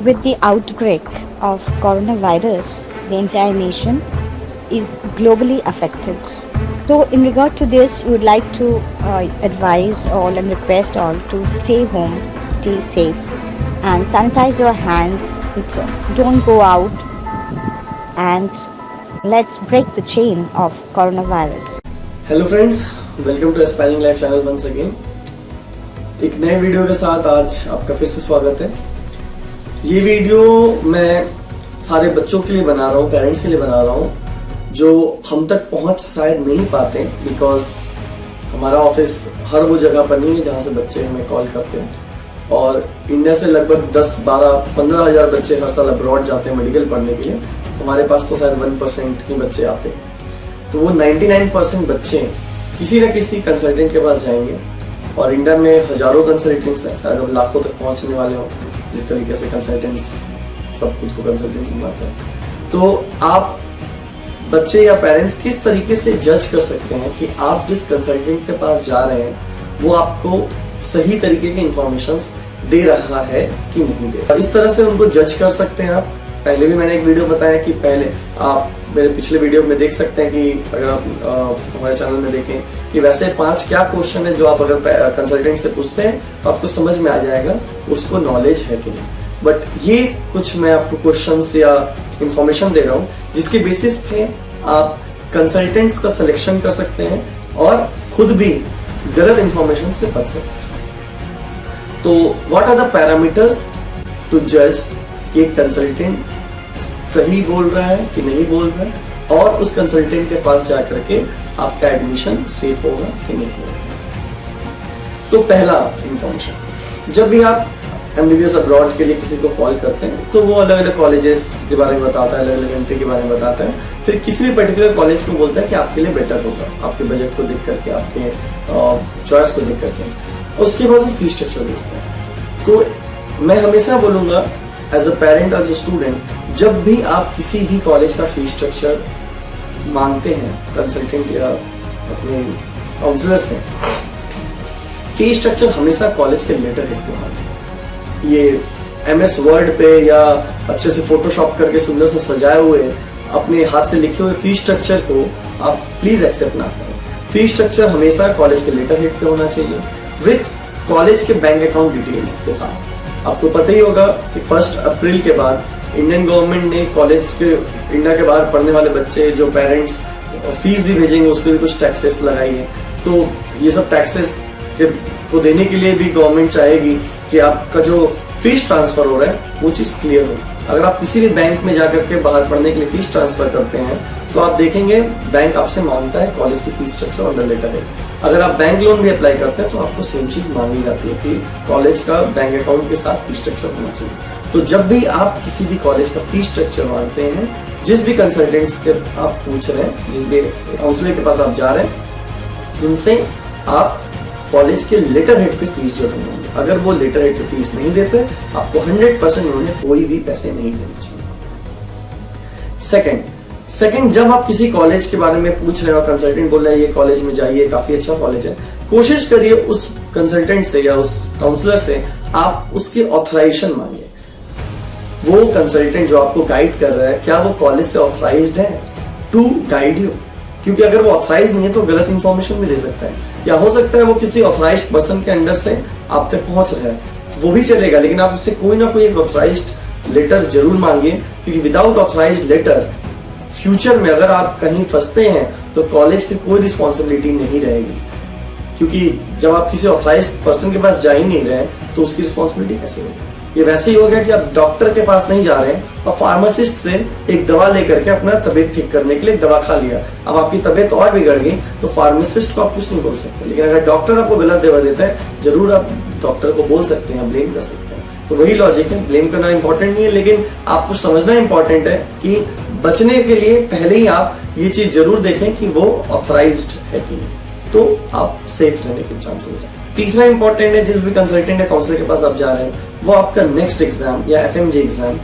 With the outbreak of coronavirus, the entire nation is globally affected. So, in regard to this, we would like to advise all and request all to stay home, stay safe, and sanitize your hands. Don't go out, and let's break the chain of coronavirus. Hello friends, welcome to aspiring life channel once again. एक नए video के साथ आज आपका फिर से स्वागत है। ये वीडियो मैं सारे बच्चों के लिए बना रहा हूँ, पेरेंट्स के लिए बना रहा हूँ जो हम तक पहुंच शायद नहीं पाते, बिकॉज हमारा ऑफिस हर वो जगह पर नहीं है जहां से बच्चे हमें कॉल करते हैं। और इंडिया से लगभग 10, 12, 15 हजार बच्चे हर साल अब्रॉड जाते हैं मेडिकल पढ़ने के लिए। हमारे पास तो शायद 1% ही बच्चे आते हैं। तो वो 99% बच्चे किसी न किसी कंसल्टेंट के पास जाएंगे। और इंडिया में हजारों कंसल्टेंट्स हैं, शायद अब लाखों तक पहुंचने वाले हो, जिस तरीके से कंसल्टेंट्स सब खुद को कंसल्टेंट्स बनाते हैं। तो आप बच्चे या पेरेंट्स किस तरीके से जज कर सकते हैं कि आप जिस कंसल्टेंट के पास जा रहे हैं वो आपको सही तरीके के इंफॉर्मेशन दे रहा है कि नहीं दे रहा। इस तरह से उनको जज कर सकते हैं आप। पहले भी मैंने एक वीडियो बताया कि पहले आप मेरे पिछले वीडियो में देख सकते हैं कि अगर आप हमारे चैनल में देखें कि वैसे 5 क्या क्वेश्चन है जो आप अगर कंसल्टेंट से पूछते हैं तो आपको समझ में आ जाएगा उसको नॉलेज है कि नहीं। बट ये कुछ मैं आपको क्वेश्चंस या इंफॉर्मेशन दे रहा हूँ जिसके बेसिस पे आप कंसल्टेंट्स का सिलेक्शन कर सकते हैं और खुद भी गलत इंफॉर्मेशन से बच सकते हैं। तो what are the parameters to जज कि एक कंसल्टेंट सही बोल रहा है कि नहीं बोल रहा है, और उस कंसल्टेंट के पास जाकर के आपका एडमिशन सेफ होगा कि नहीं होगा। तो पहला इंफॉर्मेशन, जब भी आप एमबीबीएस अब्रॉड के लिए किसी को कॉल करते हैं तो वो अलग अलग कॉलेजेस के बारे में बताता है, अलग अलग एंट्री के बारे में बताता है। फिर किसी भी पर्टिकुलर कॉलेज को बोलता है कि आपके लिए बेटर होगा, आपके बजट को देख करके, आपके चॉइस को देख करके। उसके बाद वो फीस स्ट्रक्चर भेजते हैं। तो मैं हमेशा बोलूंगा as a parent, as a student, जब भी आप किसी भी कॉलेज का फीस स्ट्रक्चर मांगते हैं कंसल्टेंट या अपने काउंसलर से, फीस स्ट्रक्चर हमेशा कॉलेज के लेटर हेड पे मांगते हैं। ये MS वर्ड पे या अच्छे से फोटोशॉप करके सुंदर से सजाए हुए अपने हाथ से लिखे हुए फीस स्ट्रक्चर को आप प्लीज एक्सेप्ट ना करें। फीस स्ट्रक्चर हमेशा कॉलेज के लेटर हेड पे होना चाहिए विथ कॉलेज के बैंक अकाउंट डिटेल्स के साथ। आपको पता ही होगा कि 1 अप्रैल के बाद इंडियन गवर्नमेंट ने कॉलेज के, इंडिया के बाहर पढ़ने वाले बच्चे जो पेरेंट्स फीस भी भेजेंगे उस पर भी कुछ टैक्सेस लगाई है। तो ये सब टैक्सेस को देने के लिए भी गवर्नमेंट चाहेगी कि आपका जो फीस ट्रांसफर हो रहा है वो चीज क्लियर हो। अगर आप किसी भी बैंक में जाकर के बाहर पढ़ने के लिए फीस ट्रांसफर करते हैं तो आप देखेंगे बैंक आपसे मांगता है कॉलेज की फीस स्ट्रक्चर और लेटर है। अगर आप बैंक लोन भी अप्लाई करते हैं तो आपको सेम चीज मांगी जाती है कि कॉलेज का बैंक अकाउंट के साथ फीस स्ट्रक्चर होना चाहिए। तो जब भी आप किसी भी कॉलेज का फीस स्ट्रक्चर मांगते हैं, जिस भी कंसल्टेंट्स के आप पूछ रहे हैं, जिस भी काउंसलर के पास आप जा रहे हैं, उनसे आप कॉलेज के लेटर हेड पे फीस जरूर देंगे। अगर वो लेटर हेड पे फीस नहीं देते आपको 100% उन्हें कोई भी पैसे नहीं देने चाहिए। सेकंड, जब आप किसी कॉलेज के बारे में पूछ रहे हो, कंसल्टेंट बोल रहा है ये कॉलेज में जाइए, काफी अच्छा कॉलेज है, कोशिश करिए उस कंसल्टेंट से या उस काउंसलर से आप उसकी ऑथराइजेशन मांगिए। वो कंसल्टेंट जो आपको गाइड कर रहा है, क्या वो कॉलेज से ऑथराइज्ड है टू गाइड यू? क्योंकि अगर वो ऑथराइज नहीं है तो गलत इंफॉर्मेशन भी दे सकता है, या हो सकता है वो किसी ऑथराइज्ड पर्सन के अंडर से आप तक पहुंच रहा है, वो भी चलेगा, लेकिन आप उससे कोई ना कोई एक ऑथराइज्ड लेटर जरूर मांगिए। क्योंकि विदाउट ऑथराइज्ड लेटर फ्यूचर में अगर आप कहीं फंसते हैं तो कॉलेज की कोई रिस्पॉन्सिबिलिटी नहीं रहेगी। क्योंकि जब आप किसी ऑथराइज्ड पर्सन के पास जा ही नहीं रहे तो उसकी रिस्पॉन्सिबिलिटी कैसे होगी? ये वैसे ही हो गया कि आप डॉक्टर के पास नहीं जा रहे हैं और फार्मासिस्ट से एक दवा लेकर के अपना तबीयत ठीक करने के लिए दवा खा लिया, अब आपकी तबीयत और बिगड़ गई तो फार्मासिस्ट को आप कुछ नहीं बोल सकते। लेकिन अगर डॉक्टर आपको गलत दवा देता है जरूर आप डॉक्टर को बोल सकते हैं, ब्लेम कर सकते हैं। तो वही लॉजिक है, ब्लेम करना इंपॉर्टेंट नहीं है, लेकिन आपको समझना इंपॉर्टेंट है कि बचने के लिए पहले ही आप ये चीज जरूर देखें कि वो ऑथराइज्ड है कि नहीं, तो आप सेफ रहने के चांसेस हैं। तीसरा इंपॉर्टेंट है, जिस भी कंसल्टेंट या काउंसलर के पास आप जा रहे हैं वो आपका नेक्स्ट एग्जाम या FMJ एग्जाम,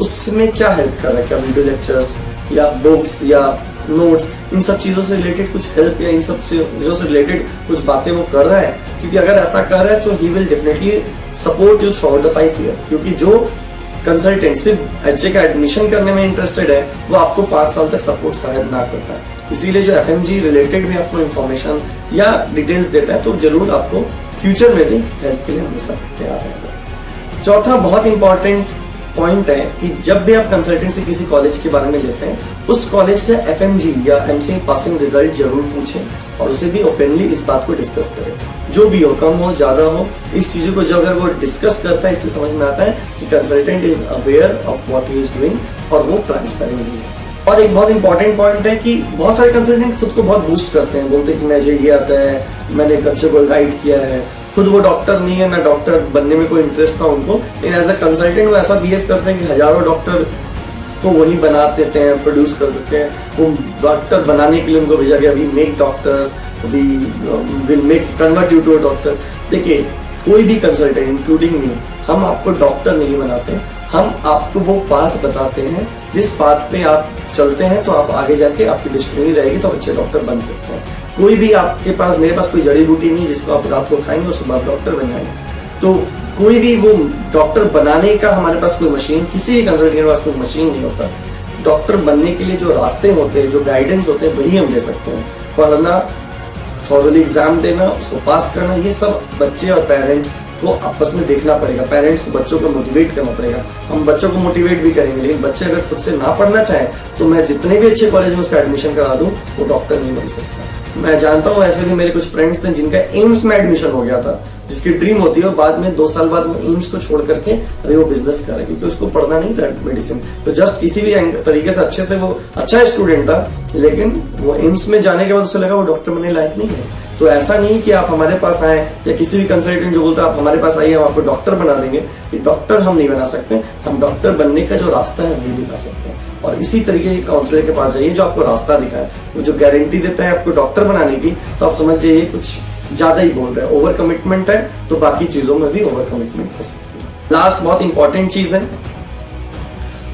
उसमें क्या हेल्प कर रहा है, क्या वीडियो लेक्चर्स या बुक्स या नोट्स, इन सब चीजों से रिलेटेड कुछ हेल्प या इन सब चीजों से रिलेटेड कुछ बातें वो कर रहा है। क्योंकि अगर ऐसा कर रहा है तो he will definitely support you through out the 5 year. क्योंकि जो कंसल्टेंट सिर्फ एचजे का एडमिशन करने में इंटरेस्टेड है, वो आपको 5 साल तक सपोर्ट शायद ना कर पाए। इसीलिए जो एफएमजी रिलेटेड भी आपको इन्फॉर्मेशन या डिटेल्स देता है तो जरूर आपको फ्यूचर में भी हेल्प के लिए हमेशा तैयार रहेगा। चौथा बहुत इंपॉर्टेंट पॉइंट है कि जब भी आप कंसल्टेंसी किसी कॉलेज के बारे में लेते हैं, उस कॉलेज का एफएमजी या एमसीए पासिंग रिजल्ट जरूर पूछें और उसे भी ओपनली इस बात को डिस्कस करें। जो भी हो, कम हो ज्यादा हो, इस चीजों को जो अगर वो डिस्कस करता है, इससे समझ में आता है कि consultant is aware of what he is doing और वो ट्रांसपेरेंट भी है। और एक बहुत इंपॉर्टेंट पॉइंट है कि बहुत सारे कंसल्टेंट खुद को बहुत बूस्ट करते हैं, बोलते हैं कि मुझे ये आता है, मैंने एक अच्छे को गाइड किया है। खुद वो डॉक्टर नहीं है, ना डॉक्टर बनने में कोई इंटरेस्ट था उनको, लेकिन एज अ कंसल्टेंट वो ऐसा बिहेव करते हैं कि हजारों डॉक्टर को वही बना देते हैं, प्रोड्यूस कर देते हैं। वो डॉक्टर बनाने के लिए उनको भेजा गया, we make doctors, we will make convert you to a doctor. देखिए, कोई भी कंसल्टेंट इंक्लूडिंग मी, हम आपको डॉक्टर नहीं बनाते, हम आपको वो पाथ बताते हैं जिस पाथ पे आप चलते हैं तो आप आगे जाके आपकी डिस्ट्रिक्ट रहेगी तो अच्छे डॉक्टर बन सकते हैं। कोई भी आपके पास, मेरे पास कोई जड़ी बूटी नहीं जिसको आप रात को खाएंगे और सुबह आप डॉक्टर बन जाएंगे। तो कोई भी वो डॉक्टर बनाने का हमारे पास कोई मशीन, किसी भी कंसल्टेंट के पास कोई मशीन नहीं होता। डॉक्टर बनने के लिए जो रास्ते होते हैं, जो गाइडेंस होते हैं, वही हम दे सकते हैं। पढ़ना, थॉरली एग्जाम देना, उसको पास करना, ये सब बच्चे और पेरेंट्स को आपस में देखना पड़ेगा। पेरेंट्स को बच्चों को मोटिवेट करना पड़ेगा। हम बच्चों को मोटिवेट भी करेंगे, लेकिन बच्चे अगर खुद से ना पढ़ना चाहें तो मैं जितने भी अच्छे कॉलेज में उसका एडमिशन करा दूं, वो डॉक्टर नहीं बन सकता। मैं जानता हूँ ऐसे भी मेरे कुछ फ्रेंड्स थे जिनका एम्स में एडमिशन हो गया था, जिसकी ड्रीम होती है, और बाद में 2 साल बाद वो एम्स को छोड़ करके अभी वो बिजनेस कर रहा है, क्योंकि उसको पढ़ना नहीं था मेडिसिन। तो जस्ट किसी भी तरीके से अच्छे से वो अच्छा स्टूडेंट था, लेकिन वो एम्स में जाने के बाद उसे लगा वो डॉक्टर बनने लायक नहीं है। तो ऐसा नहीं कि आप हमारे पास आए या किसी भी कंसल्टेंट जो बोलता है आप हमारे पास आइए हम आपको डॉक्टर बना देंगे, ये डॉक्टर हम नहीं बना सकते। हम डॉक्टर बनने का जो रास्ता है वही दिखा सकते हैं। और इसी तरीके के काउंसलर के पास जाइए जो आपको रास्ता दिखाए, वो जो गारंटी देता है आपको डॉक्टर बनाने की, तो आप समझ जाइए कुछ ज्यादा ही बोल रहे हैं। ओवर कमिटमेंट है तो बाकी चीजों में भी ओवर कमिटमेंट हो सकती है। लास्ट बहुत इंपॉर्टेंट चीज है,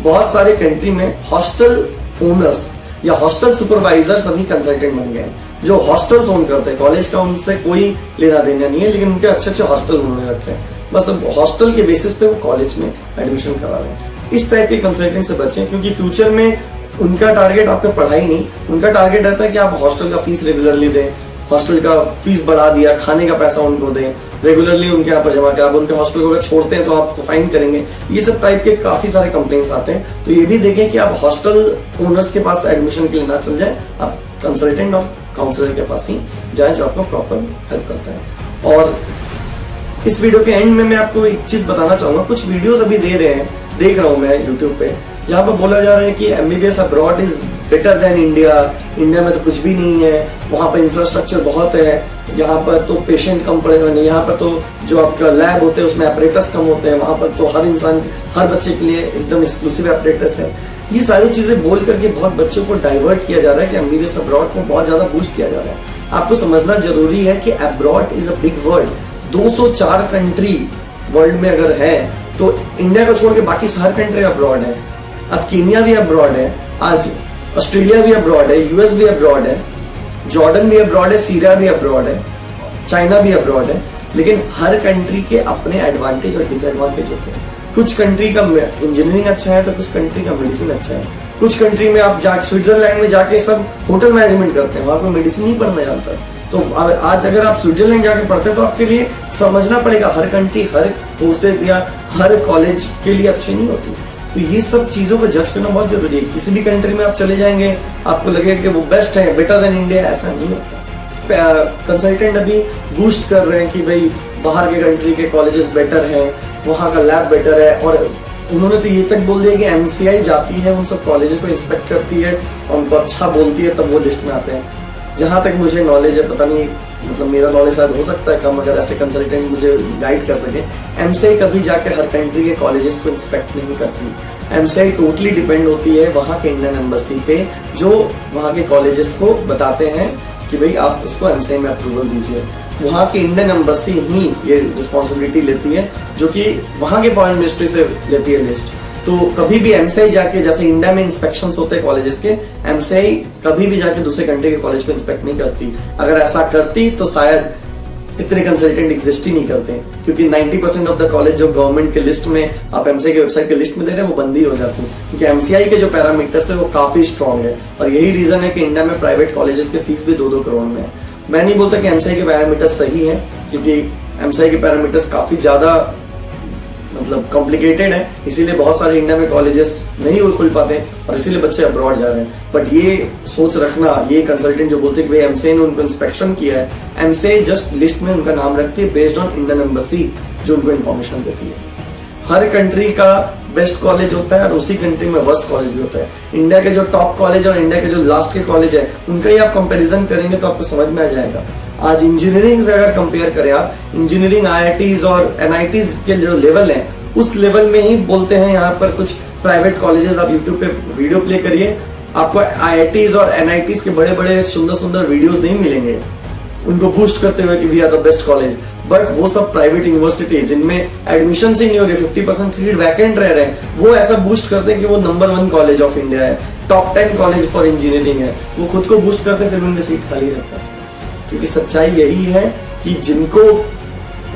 बहुत सारे कंट्री में हॉस्टल ओनर्स या हॉस्टल सुपरवाइजर सभी कंसल्टेंट बन गए, जो हॉस्टल्स ओन करते हैं। कॉलेज का उनसे कोई लेना देना नहीं है, लेकिन उनके अच्छे अच्छे हॉस्टल उन्होंने रखे हैं, बस अब हॉस्टल के बेसिस पे वो कॉलेज में एडमिशन करा रहे हैं। इस टाइप के कंसल्टेंट से बचें, क्योंकि फ्यूचर में उनका टारगेट आपका पढ़ाई नहीं, उनका टारगेट रहता है कि आप हॉस्टल का फीस रेगुलरली दें, हॉस्टल का फीस बढ़ा दिया, खाने का पैसा उनको दें, रेगुलरली उनके यहाँ पर जमा कर। आप उनके हॉस्टल को अगर छोड़ते हैं तो आपको फाइन करेंगे। ये सब टाइप के काफी सारे कंप्लेंट्स आते हैं। तो ये भी देखें कि आप हॉस्टल ओनर्स के पास एडमिशन के लिए ना चल जाए, आप कंसल्टेंट और काउंसलर के पास ही जाए जो आपको प्रॉपर हेल्प करता है। और इस वीडियो के एंड में मैं आपको एक चीज बताना चाहूंगा, कुछ वीडियोस अभी देख रहा हूं मैं यूट्यूब पे, जहां पर बोला जा रहा है कि MBBS abroad is better than India. India में तो कुछ भी नहीं है, वहां पर इंफ्रास्ट्रक्चर बहुत है, यहाँ पर तो पेशेंट कम पड़े हुए, यहाँ पर तो जो आपका लैब होते हैं उसमें ऑपरेटर्स कम होते हैं, वहां पर तो हर इंसान, हर बच्चे के लिए एकदम एक्सक्लूसिव ऑपरेटर्स है। ये सारी चीजें बोल करके बहुत बच्चों को डाइवर्ट किया जा रहा है कि एमबीबीएस अब्रॉड को बहुत ज्यादा बूस्ट किया जा रहा है। आपको समझना जरूरी है कि abroad is a big world. 204 country world में अगर है तो इंडिया को छोड़ के बाकी सारे कंट्री अब्रॉड है। आज केनिया भी अब्रॉड है, आज ऑस्ट्रेलिया भी अब्रॉड है, यूएस भी अब्रॉड है, जॉर्डन भी अब्रॉड है, सीरिया भी अब्रॉड है, चाइना भी अब्रॉड है। लेकिन हर कंट्री के अपने एडवांटेज और डिसएडवांटेज होते हैं। कुछ कंट्री का इंजीनियरिंग अच्छा है तो कुछ कंट्री का मेडिसिन अच्छा है। कुछ कंट्री में आप स्विट्जरलैंड में जाके सब होटल मैनेजमेंट करते हैं, वहां पर मेडिसिन नहीं पढ़ना जानता। तो आज अगर आप स्विट्जरलैंड जाके पढ़ते हैं तो आपके लिए समझना पड़ेगा हर कंट्री, हर कोर्सेज या हर कॉलेज के लिए अच्छी नहीं होती। तो ये सब चीजों को जज करना बहुत जरूरी है। किसी भी कंट्री में आप चले जाएंगे आपको लगेगा कि वो बेस्ट है, बेटर देन इंडिया, ऐसा नहीं होता। कंसल्टेंट अभी बूस्ट कर रहे हैं कि भाई बाहर के कंट्री के कॉलेजेस बेटर हैं, वहाँ का लैब बेटर है, और उन्होंने तो ये तक बोल दिया कि एमसीआई जाती है उन सब कॉलेजेस को इंस्पेक्ट करती है और उनको अच्छा बोलती है तब वो लिस्ट में आते हैं। जहां तक मुझे नॉलेज है, पता नहीं मतलब मेरा नॉलेज शायद हो सकता है कम, अगर ऐसे कंसल्टेंट मुझे गाइड कर सके। एमसीआई कभी जाके हर कंट्री के कॉलेजेस को इंस्पेक्ट नहीं करती। एमसीआई टोटली डिपेंड होती है वहाँ के इंडियन एम्बेसी पे, जो वहाँ के कॉलेजेस को बताते हैं कि भाई आप उसको एमसीआई में अप्रूवल दीजिए। वहाँ की इंडियन एम्बेसी ही ये रिस्पॉन्सिबिलिटी लेती है, जो कि वहाँ के फॉरेन मिनिस्ट्री से लेती है लिस्ट। तो कभी भी एमसीआई जाके, जैसे इंडिया में इंस्पेक्शंस होते हैं कॉलेजेस के, एमसीआई कभी भी जाके दूसरे कंट्री के कॉलेज को इंस्पेक्ट नहीं करती। अगर ऐसा करती तो शायद इतने कंसल्टेंट एग्जिस्ट ही नहीं करते हैं, क्योंकि 90% ऑफ द कॉलेज जो गवर्नमेंट के लिस्ट में आप एमसीआई की वेबसाइट के लिस्ट में दे रहे हैं वो बंद ही हो जाती है, क्योंकि एमसीआई के जो पैरामीटर्स है वो काफी स्ट्रॉन्ग है। और यही रीजन है कि इंडिया में प्राइवेट कॉलेजेस के फीस भी 2-2 करोड़ में है। मैं नहीं बोलता कि एमसीआई के पैरामीटर्स सही है, क्योंकि एमसीआई के पैरामीटर्स काफी ज्यादा मतलब कॉम्प्लिकेटेड है, इसीलिए बहुत सारे इंडिया में कॉलेजेस नहीं खुल पाते और इसीलिए बच्चे अब्रॉड जा रहे हैं। बट ये सोच रखना, ये कंसल्टेंट जो बोलते हैं कि भाई एमसीआई ने उनको इंस्पेक्शन किया है, एमसीआई जस्ट लिस्ट में उनका नाम रखती है बेस्ड ऑन इंडियन एम्बेसी जो उनको इन्फॉर्मेशन देती है। हर कंट्री का बेस्ट कॉलेज होता है और उसी कंट्री में वर्स्ट कॉलेज भी होता है। इंडिया के जो टॉप कॉलेज और इंडिया के जो लास्ट के कॉलेज है उनका ही आप कंपैरिजन करेंगे तो आपको समझ में आ जाएगा। आज इंजीनियरिंग से अगर कंपेयर करें आप, इंजीनियरिंग आईआईटीज और एनआईटीज के जो लेवल है उस लेवल में ही बोलते हैं यहाँ पर कुछ प्राइवेट कॉलेजेस। आप यूट्यूब पे वीडियो प्ले करिए, आपको आईआईटीज और एनआईटीज के बड़े बड़े सुंदर सुंदर वीडियोस नहीं मिलेंगे उनको बूस्ट करते हुए कि we are the best college. But वो सब प्राइवेट यूनिवर्सिटीज जिनमें एडमिशन ही नहीं हो रही, 50% सीट वैकेंट रह रहे हैं, वो ऐसा बूस्ट करते हैं कि वो नंबर 1 कॉलेज ऑफ इंडिया है, टॉप 10 कॉलेज फॉर इंजीनियरिंग है। वो खुद को बूस्ट करते हैं, फिर उनकी सीट खाली रहता है। क्योंकि सच्चाई यही है कि जिनको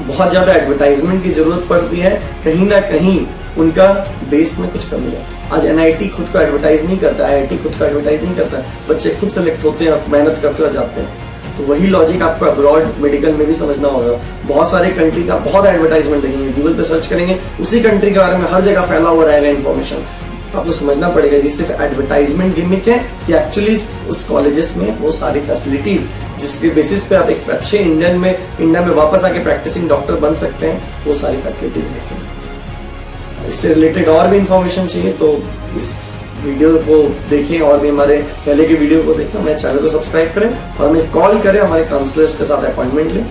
बहुत ज्यादा एडवर्टाइजमेंट की जरूरत पड़ती है, कहीं ना कहीं उनका बेस में कुछ कमी है। आज एनआईटी खुद को एडवर्टाइज नहीं करता, आईआईटी खुद को एडवर्टाइज नहीं करता, बच्चे खुद सेलेक्ट होते हैं, मेहनत करते हुए जाते हैं। तो वही लॉजिक आपको अब्रॉड मेडिकल में भी समझना होगा। बहुत सारे कंट्री का बहुत एडवर्टाइजमेंट देखेंगे, गूगल पे सर्च करेंगे, उसी कंट्री के बारे में हर जगह फैला हुआ रहेगा इन्फॉर्मेशन। आपको समझना पड़ेगा ये सिर्फ एडवर्टाइजमेंट गिमिक है या एक्चुअली उस कॉलेजेस में वो सारी फैसिलिटीज जिसके बेसिस पे आप एक अच्छे इंडिया में वापस आके प्रैक्टिसिंग डॉक्टर बन सकते हैं, वो सारी फैसिलिटीज हैं। इससे रिलेटेड और भी इंफॉर्मेशन चाहिए तो इस वीडियो को देखें और भी हमारे पहले के वीडियो को देखें, हमारे चैनल को सब्सक्राइब करें और हमें कॉल करें, हमारे काउंसलर्स के साथ अपॉइंटमेंट लें।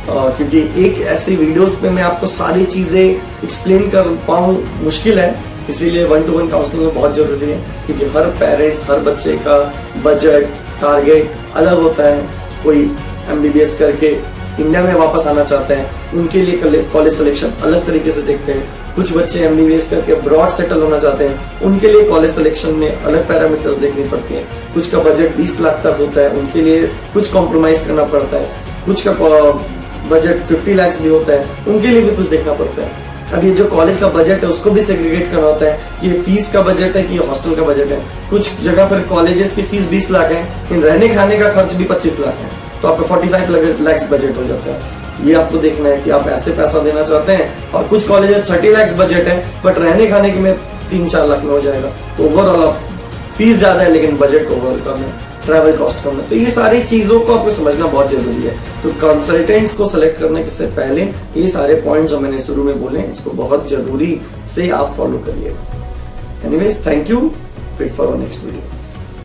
क्योंकि एक ऐसी वीडियोस पे मैं आपको सारी चीजें एक्सप्लेन कर पाऊँ मुश्किल है, इसीलिए 1-to-1 काउंसलिंग में बहुत जरूरी है। क्योंकि हर पेरेंट्स, हर बच्चे का बजट, टारगेट अलग होता है। कोई एमबीबीएस करके इंडिया में वापस आना चाहते हैं, उनके लिए कॉलेज सिलेक्शन अलग तरीके से देखते हैं। कुछ बच्चे एमबीबीएस करके अब्रॉड सेटल होना चाहते हैं, उनके लिए कॉलेज सिलेक्शन में अलग पैरामीटर्स देखनी पड़ती हैं। कुछ का बजट 20 लाख तक होता है, उनके लिए कुछ कॉम्प्रोमाइज करना पड़ता है। कुछ का बजट 50 लाख भी होता है, उनके लिए भी कुछ देखना पड़ता है। अब ये जो कॉलेज का बजट है उसको भी सेग्रीगेट करना होता है कि ये फीस का बजट है कि ये हॉस्टल का बजट है। कुछ जगह पर कॉलेजेस की फीस 20 लाख है, लेकिन रहने खाने का खर्च भी 25 लाख है, तो आपका 45 लाख बजट हो जाता है। ये आपको देखना है कि आप ऐसे पैसा देना चाहते हैं। और कुछ कॉलेज में 30 लाख बजट है बट रहने खाने के में 3-4 लाख में हो जाएगा, तो ओवरऑल आप फीस ज्यादा है लेकिन बजट ओवरऑल कम है, ट्रैवल कॉस्ट कम है। तो ये सारी चीजों को आपको समझना बहुत जरूरी है। तो कंसल्टेंट्स को सेलेक्ट करने से पहले ये सारे पॉइंट्स जो मैंने शुरू में बोले इसको बहुत जरूरी से आप फॉलो करिएगा। Anyways, thank you, wait for our next video.